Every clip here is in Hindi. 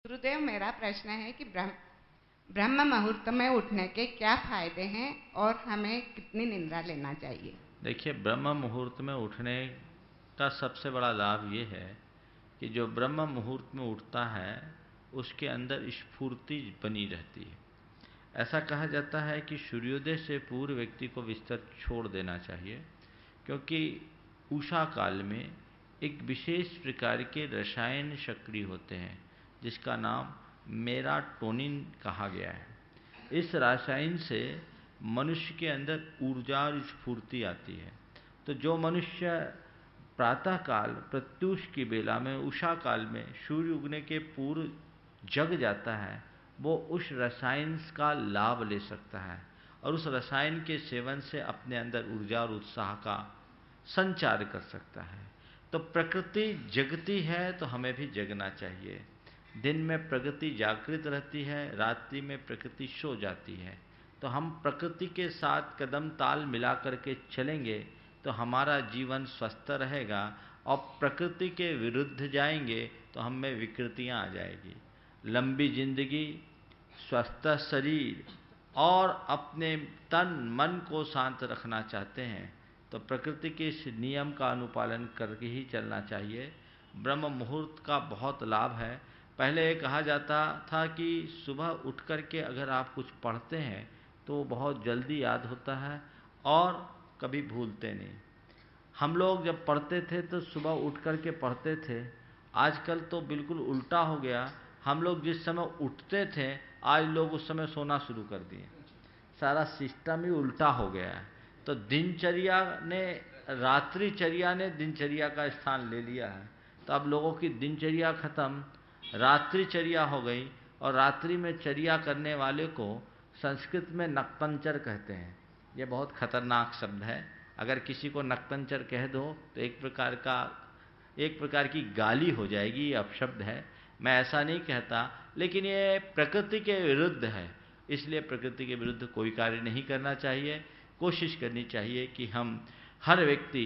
गुरुदेव, मेरा प्रश्न है कि ब्रह्म मुहूर्त में उठने के क्या फायदे हैं और हमें कितनी निद्रा लेना चाहिए? देखिए, ब्रह्म मुहूर्त में उठने का सबसे बड़ा लाभ ये है कि जो ब्रह्म मुहूर्त में उठता है उसके अंदर स्फूर्ति बनी रहती है। ऐसा कहा जाता है कि सूर्योदय से पूर्व व्यक्ति को बिस्तर छोड़ देना चाहिए, क्योंकि उषा काल में एक विशेष प्रकार के रसायन सक्रिय होते हैं जिसका नाम मेलाटोनिन कहा गया है। इस रसायन से मनुष्य के अंदर ऊर्जा और स्फूर्ति आती है। तो जो मनुष्य प्रातःकाल प्रत्यूष की बेला में उषा काल में सूर्य उगने के पूर्व जग जाता है, वो उस रसायन का लाभ ले सकता है और उस रसायन के सेवन से अपने अंदर ऊर्जा और उत्साह का संचार कर सकता है। तो प्रकृति जगती है तो हमें भी जगना चाहिए। दिन में प्रकृति जागृत रहती है, रात्रि में प्रकृति सो जाती है। तो हम प्रकृति के साथ कदम ताल मिला करके चलेंगे तो हमारा जीवन स्वस्थ रहेगा, और प्रकृति के विरुद्ध जाएंगे तो हम में विकृतियां आ जाएगी। लंबी जिंदगी, स्वस्थ शरीर और अपने तन मन को शांत रखना चाहते हैं तो प्रकृति के इस नियम का अनुपालन करके ही चलना चाहिए। ब्रह्म मुहूर्त का बहुत लाभ है। पहले ये कहा जाता था कि सुबह उठ कर के अगर आप कुछ पढ़ते हैं तो बहुत जल्दी याद होता है और कभी भूलते नहीं। हम लोग जब पढ़ते थे तो सुबह उठ कर के पढ़ते थे। आजकल तो बिल्कुल उल्टा हो गया। हम लोग जिस समय उठते थे आज लोग उस समय सोना शुरू कर दिए। सारा सिस्टम ही उल्टा हो गया है। तो दिनचर्या ने, रात्रिचर्या ने दिनचर्या का स्थान ले लिया है। तो अब लोगों की दिनचर्या खत्म, रात्रिचर्या हो गई, और रात्रि में चर्या करने वाले को संस्कृत में नक्तंचर कहते हैं। ये बहुत खतरनाक शब्द है। अगर किसी को नक्तंचर कह दो तो एक प्रकार की गाली हो जाएगी, ये अपशब्द है। मैं ऐसा नहीं कहता, लेकिन ये प्रकृति के विरुद्ध है। इसलिए प्रकृति के विरुद्ध कोई कार्य नहीं करना चाहिए। कोशिश करनी चाहिए कि हम हर व्यक्ति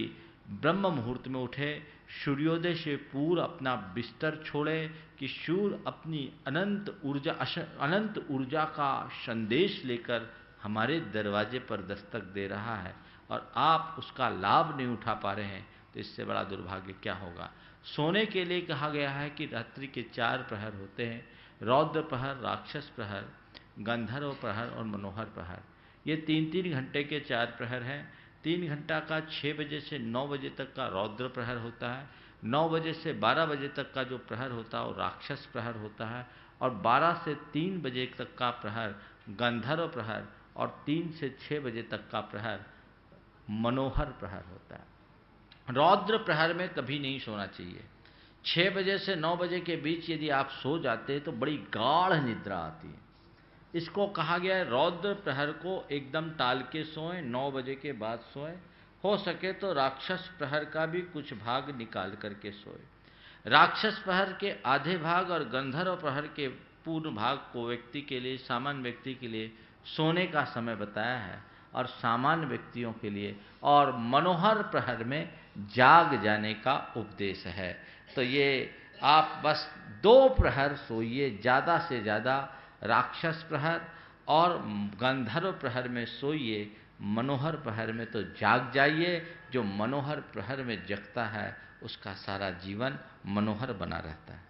ब्रह्म मुहूर्त में उठे, सूर्योदय से पूर्व अपना बिस्तर छोड़े कि सूर्य अपनी अनंत ऊर्जा का संदेश लेकर हमारे दरवाजे पर दस्तक दे रहा है और आप उसका लाभ नहीं उठा पा रहे हैं, तो इससे बड़ा दुर्भाग्य क्या होगा। सोने के लिए कहा गया है कि रात्रि के 4 प्रहर होते हैं: रौद्र प्रहर, राक्षस प्रहर, गंधर्व प्रहर और मनोहर प्रहर। ये 3-3 घंटे के 4 प्रहर हैं। 3 घंटा का 6 बजे से 9 बजे तक का रौद्र प्रहर होता है। 9 बजे से 12 बजे तक का जो प्रहर होता है वो राक्षस प्रहर होता है, और 12 से 3 बजे तक का प्रहर गंधर्व प्रहर, और 3 से 6 बजे तक का प्रहर मनोहर प्रहर होता है। रौद्र प्रहर में कभी नहीं सोना चाहिए। 6 बजे से 9 बजे के बीच यदि आप सो जाते हैं तो बड़ी गाढ़ निद्रा आती है। इसको कहा गया है रौद्र प्रहर को एकदम टाल के सोएं, 9 बजे के बाद सोएं। हो सके तो राक्षस प्रहर का भी कुछ भाग निकाल करके सोए। राक्षस प्रहर के आधे भाग और गंधर्व प्रहर के पूर्ण भाग को व्यक्ति के लिए, सामान्य व्यक्ति के लिए सोने का समय बताया है, और सामान्य व्यक्तियों के लिए और मनोहर प्रहर में जाग जाने का उपदेश है। तो ये आप बस 2 प्रहर सोइए, ज़्यादा से ज़्यादा राक्षस प्रहर और गंधर्व प्रहर में सोइए। मनोहर प्रहर में तो जाग जाइए। जो मनोहर प्रहर में जगता है उसका सारा जीवन मनोहर बना रहता है।